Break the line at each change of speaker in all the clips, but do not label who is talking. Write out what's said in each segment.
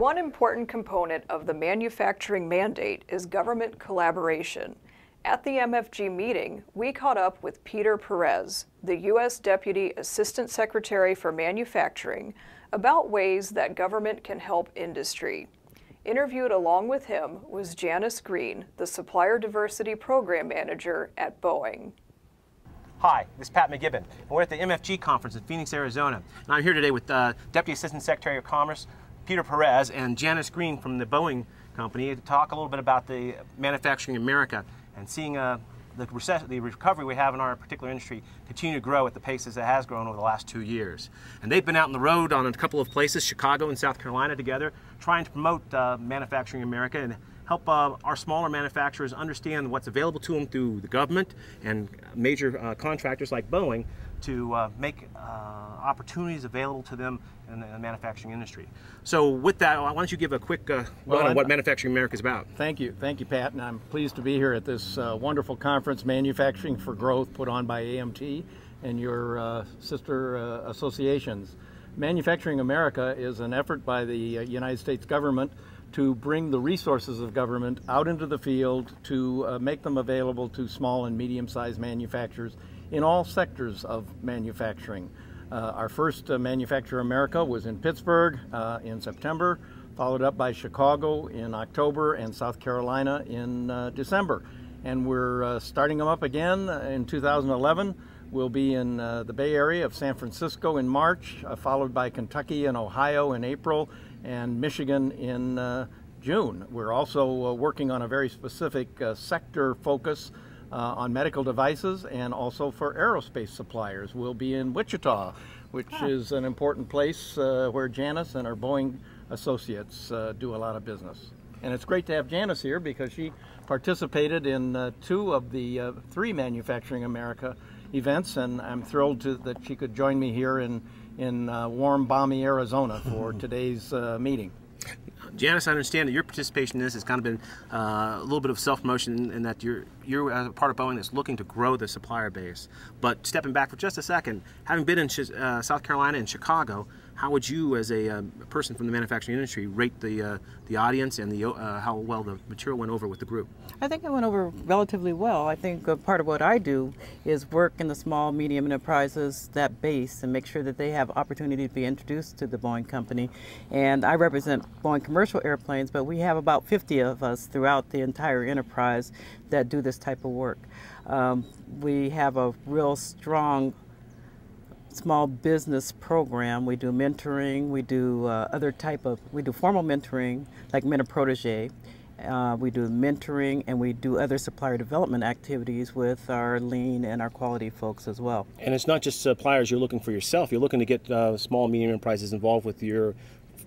One important component of the manufacturing mandate is government collaboration. At the MFG meeting, we caught up with Peter Perez, the U.S. Deputy Assistant Secretary for Manufacturing, about ways that government can help industry. Interviewed along with him was Janice Green, the Supplier Diversity Program Manager at Boeing.
Hi, this is Pat McGibbon, and we're at the MFG conference in Phoenix, Arizona. And I'm here today with Deputy Assistant Secretary of Commerce, Peter Perez, and Janice Green from the Boeing company to talk a little bit about the manufacturing in America and seeing the recovery we have in our particular industry continue to grow at the pace as it has grown over the last 2 years. And they've been out on the road on a couple of places, Chicago and South Carolina together, trying to promote manufacturing in America and help our smaller manufacturers understand what's available to them through the government and major contractors like Boeing to make opportunities available to them in the manufacturing industry. So with that, why don't you give a quick run on what Manufacturing America is about?
Thank you, Pat, and I'm pleased to be here at this wonderful conference, Manufacturing for Growth, put on by AMT and your sister associations. Manufacturing America is an effort by the United States government to bring the resources of government out into the field to make them available to small and medium-sized manufacturers in all sectors of manufacturing. Our first Manufacture America was in Pittsburgh in September, followed up by Chicago in October and South Carolina in December. And we're starting them up again in 2011. We'll be in the Bay Area of San Francisco in March, followed by Kentucky and Ohio in April, and Michigan in June. We're also working on a very specific sector focus on medical devices and also for aerospace suppliers. We'll be in Wichita, which is an important place where Janice and our Boeing associates do a lot of business. And it's great to have Janice here because she participated in 2 of the 3 Manufacturing America events, and I'm thrilled that she could join me here in warm, balmy Arizona for today's meeting.
Janice, I understand that your participation in this has kind of been a little bit of self-promotion in that you're a part of Boeing that's looking to grow the supplier base. But stepping back for just a second, having been in South Carolina and Chicago, how would you, as a person from the manufacturing industry, rate the audience and how well the material went over with the group?
I think it went over relatively well. I think part of what I do is work in the small, medium enterprises, that base, and make sure that they have opportunity to be introduced to the Boeing company. And I represent Boeing commercial airplanes, but we have about 50 of us throughout the entire enterprise that do this type of work. We have a real strong small business program. We do mentoring, we do we do formal mentoring like mentor-protege. We do mentoring, and we do other supplier development activities with our lean and our quality folks as well.
And it's not just suppliers you're looking for yourself, you're looking to get small and medium enterprises involved with your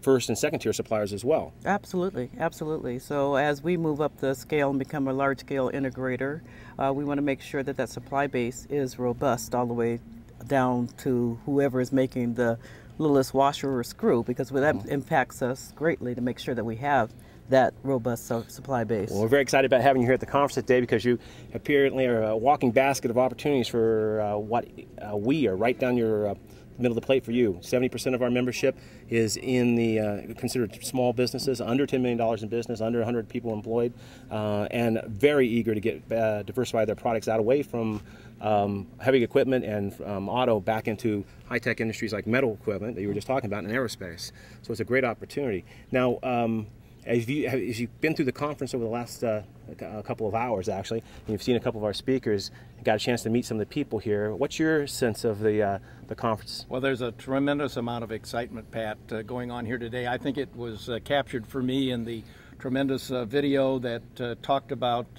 first and second tier suppliers as well.
Absolutely, absolutely. So as we move up the scale and become a large scale integrator, we want to make sure that that supply base is robust all the way down to whoever is making the littlest washer or screw, because that impacts us greatly to make sure that we have that robust supply base.
Well, we're very excited about having you here at the conference today because you apparently are a walking basket of opportunities for what we are right down your middle of the plate for you. 70% of our membership is in the considered small businesses, under $10 million in business, under 100 people employed, and very eager to get diversify their products out away from heavy equipment and auto back into high-tech industries like metal equipment that you were just talking about in aerospace. So it's a great opportunity. Now, as you've been through the conference over the last a couple of hours, actually, and you've seen a couple of our speakers, and got a chance to meet some of the people here, what's your sense of the conference?
Well, there's a tremendous amount of excitement, Pat, going on here today. I think it was captured for me in the tremendous video that talked about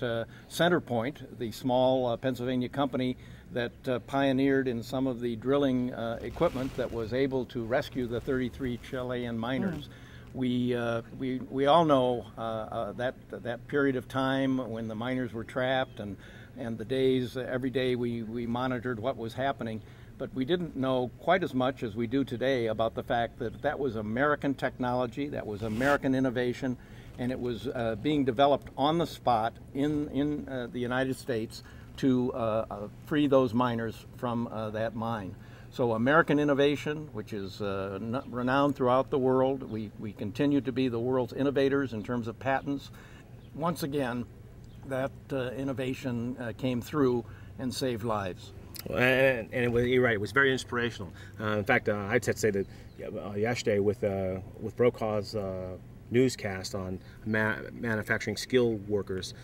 Centerpoint, the small Pennsylvania company that pioneered in some of the drilling equipment that was able to rescue the 33 Chilean miners. We all know that period of time when the miners were trapped, and the days, every day we monitored what was happening, but we didn't know quite as much as we do today about the fact that that was American technology, that was American innovation, and it was being developed on the spot in the United States to free those miners from that mine. So American innovation, which is renowned throughout the world, we continue to be the world's innovators in terms of patents. Once again, that innovation came through and saved lives.
And you're right, it was very inspirational. In fact, I'd have to say that yesterday with Brokaw's newscast on manufacturing skilled workers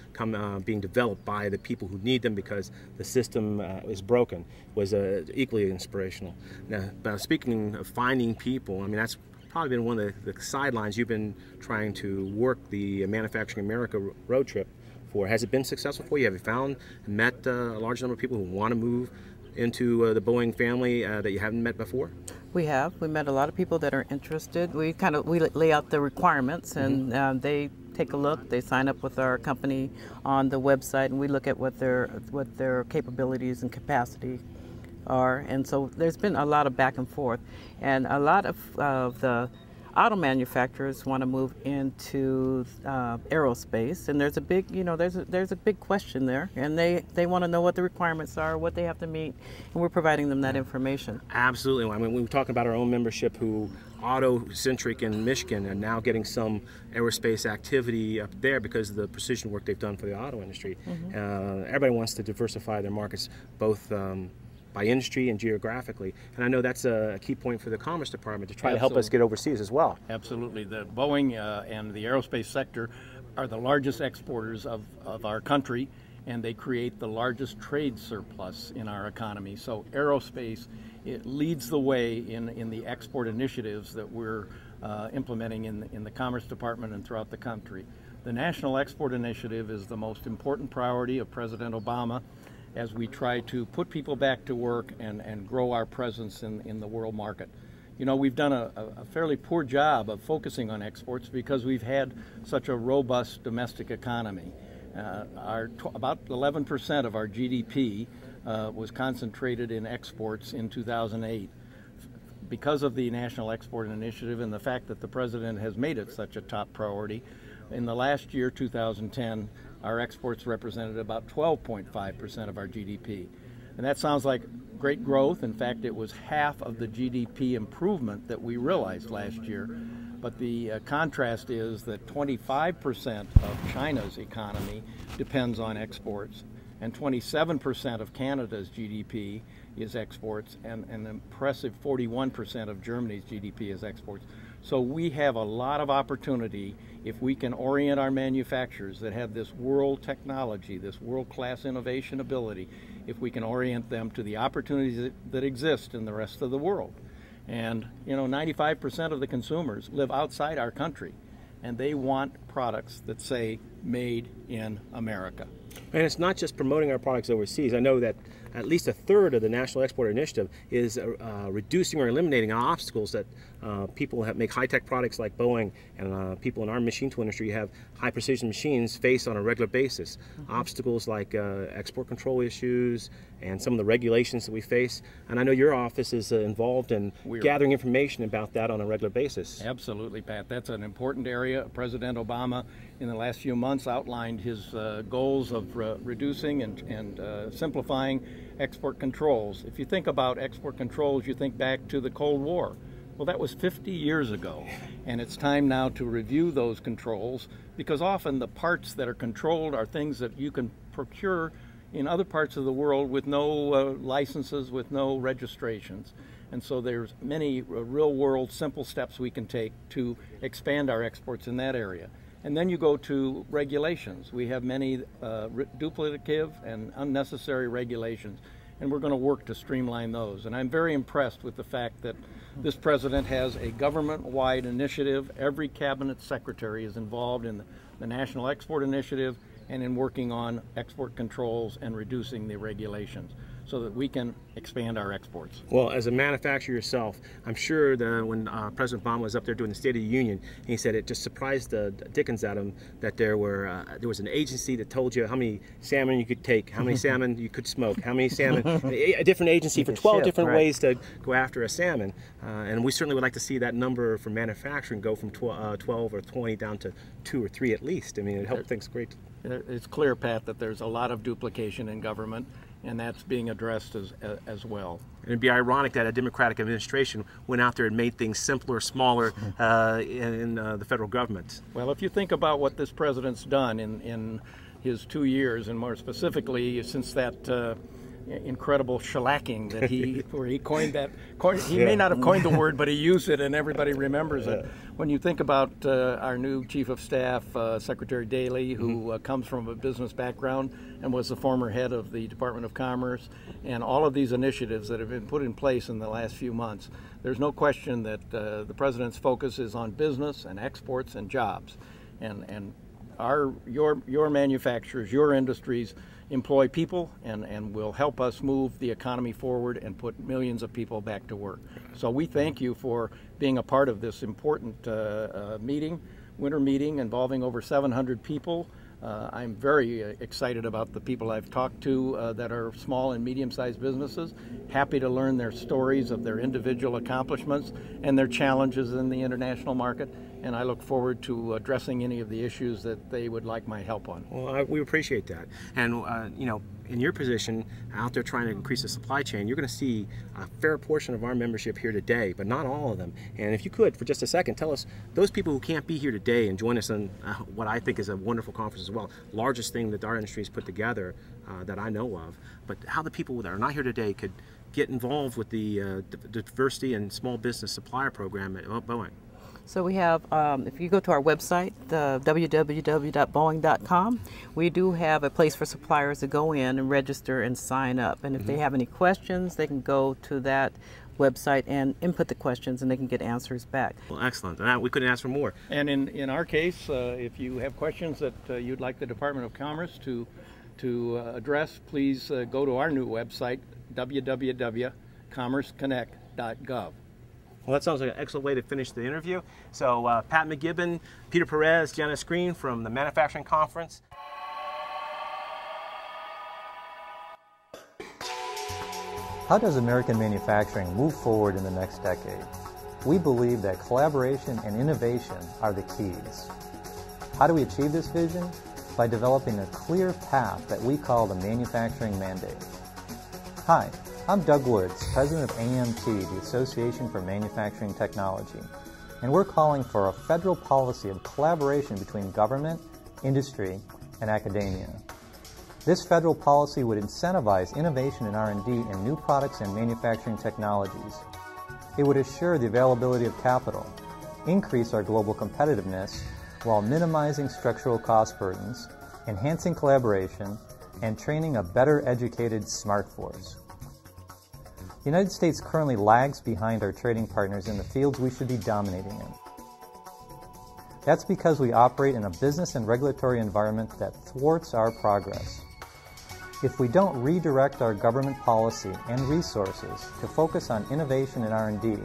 being developed by the people who need them because the system is broken was equally inspirational. Now, speaking of finding people, I mean, that's probably been one of the sidelines you've been trying to work the Manufacturing America road trip for. Has it been successful for you? Have you found and met a large number of people who want to move into the Boeing family that you haven't met before?
We have. We met a lot of people that are interested. We lay out the requirements, and they take a look. They sign up with our company on the website, and we look at what their capabilities and capacity are. And so there's been a lot of back and forth, and a lot of the auto manufacturers want to move into aerospace, and there's a big, there's a big question there, and they want to know what the requirements are, what they have to meet, and we're providing them that information.
Absolutely. I mean, we were talking about our own membership who auto-centric in Michigan and now getting some aerospace activity up there because of the precision work they've done for the auto industry. Everybody wants to diversify their markets, both by industry and geographically, and I know that's a key point for the Commerce Department to try to help us get overseas as well.
Absolutely. The Boeing and the aerospace sector are the largest exporters of our country, and they create the largest trade surplus in our economy. So aerospace, it leads the way in the export initiatives that we're implementing in the Commerce Department and throughout the country. The National Export Initiative is the most important priority of President Obama as we try to put people back to work and grow our presence in the world market. You know, we've done a fairly poor job of focusing on exports because we've had such a robust domestic economy. About 11% of our GDP was concentrated in exports in 2008. Because of the National Export Initiative and the fact that the President has made it such a top priority, in the last year, 2010, our exports represented about 12.5% of our GDP. And that sounds like great growth. In fact, it was half of the GDP improvement that we realized last year. But the contrast is that 25% of China's economy depends on exports, and 27% of Canada's GDP is exports, and an impressive 41% of Germany's GDP is exports. So we have a lot of opportunity if we can orient our manufacturers that have this world technology, this world-class innovation ability, if we can orient them to the opportunities that exist in the rest of the world. And, 95% of the consumers live outside our country, and they want products that say, made in America.
And it's not just promoting our products overseas. I know that at least a third of the National Export Initiative is reducing or eliminating obstacles that people make high-tech products like Boeing and people in our machine tool industry have high-precision machines face on a regular basis. Obstacles like export control issues and some of the regulations that we face. And I know your office is involved in gathering information about that on a regular basis.
Absolutely, Pat. That's an important area. President Obama, in the last few months, outlined his goals of reducing and simplifying export controls. If you think about export controls, you think back to the Cold War. Well, that was 50 years ago, and it's time now to review those controls, because often the parts that are controlled are things that you can procure in other parts of the world with no licenses, with no registrations. And so there's many real-world simple steps we can take to expand our exports in that area. And then you go to regulations. We have many duplicative and unnecessary regulations, and we're going to work to streamline those. And I'm very impressed with the fact that this president has a government-wide initiative. Every cabinet secretary is involved in the National Export Initiative and in working on export controls and reducing the regulations, so that we can expand our exports.
Well, as a manufacturer yourself, I'm sure that when President Obama was up there doing the State of the Union, he said it just surprised the dickens out of him that there was an agency that told you how many salmon you could take, how many salmon you could smoke, how many salmon, a different agency for 12 different ways to go after a salmon. And we certainly would like to see that number for manufacturing go from 12 or 20 down to 2 or 3 at least. I mean, it helped things great.
It's clear, Pat, that there's a lot of duplication in government, and that's being addressed as well.
And it'd be ironic that a Democratic administration went out there and made things simpler, smaller in the federal government.
Well, if you think about what this president's done in his 2 years, and more specifically since that incredible shellacking that where he coined that. He may not have coined the word, but he used it, and everybody remembers it. When you think about our new Chief of Staff, Secretary Daley, who comes from a business background and was the former head of the Department of Commerce, and all of these initiatives that have been put in place in the last few months, there's no question that the president's focus is on business and exports and jobs, and your manufacturers, your industries employ people and will help us move the economy forward and put millions of people back to work. So we thank you for being a part of this important winter meeting involving over 700 people. I'm very excited about the people I've talked to that are small and medium-sized businesses, happy to learn their stories of their individual accomplishments and their challenges in the international market, and I look forward to addressing any of the issues that they would like my help on.
Well, we appreciate that. And, you know, in your position out there trying to increase the supply chain, you're going to see a fair portion of our membership here today, but not all of them. And if you could, for just a second, tell us, those people who can't be here today and join us on what I think is a wonderful conference as well, largest thing that our industry has put together that I know of, but how the people that are not here today could get involved with the diversity and small business supplier program at Boeing.
So we have, if you go to our website, the www.boeing.com, we do have a place for suppliers to go in and register and sign up. And if they have any questions, they can go to that website and input the questions, and they can get answers back.
Well, excellent. We couldn't ask for more.
And in our case, if you have questions that you'd like the Department of Commerce to address, please go to our new website, www.commerceconnect.gov.
Well, that sounds like an excellent way to finish the interview. So Pat McGibbon, Peter Perez, Janice Green from the Manufacturing Conference.
How does American manufacturing move forward in the next decade? We believe that collaboration and innovation are the keys. How do we achieve this vision? By developing a clear path that we call the manufacturing mandate. Hi. I'm Doug Woods, President of IMT, the Association for Manufacturing Technology, and we're calling for a federal policy of collaboration between government, industry, and academia. This federal policy would incentivize innovation in R&D in new products and manufacturing technologies. It would assure the availability of capital, increase our global competitiveness while minimizing structural cost burdens, enhancing collaboration, and training a better educated smart force. The United States currently lags behind our trading partners in the fields we should be dominating in. That's because we operate in a business and regulatory environment that thwarts our progress. If we don't redirect our government policy and resources to focus on innovation and R&D,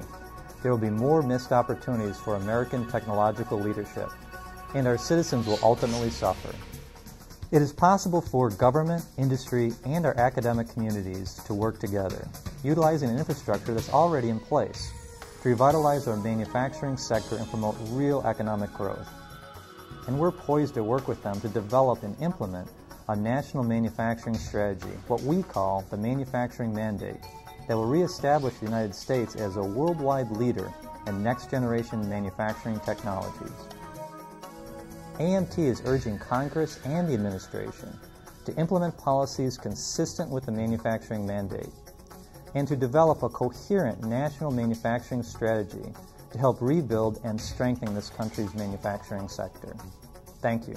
there will be more missed opportunities for American technological leadership, and our citizens will ultimately suffer. It is possible for government, industry, and our academic communities to work together, utilizing an infrastructure that's already in place to revitalize our manufacturing sector and promote real economic growth. And we're poised to work with them to develop and implement a national manufacturing strategy, what we call the manufacturing mandate, that will reestablish the United States as a worldwide leader in next-generation manufacturing technologies. IMT is urging Congress and the administration to implement policies consistent with the manufacturing mandate and to develop a coherent national manufacturing strategy to help rebuild and strengthen this country's manufacturing sector. Thank you.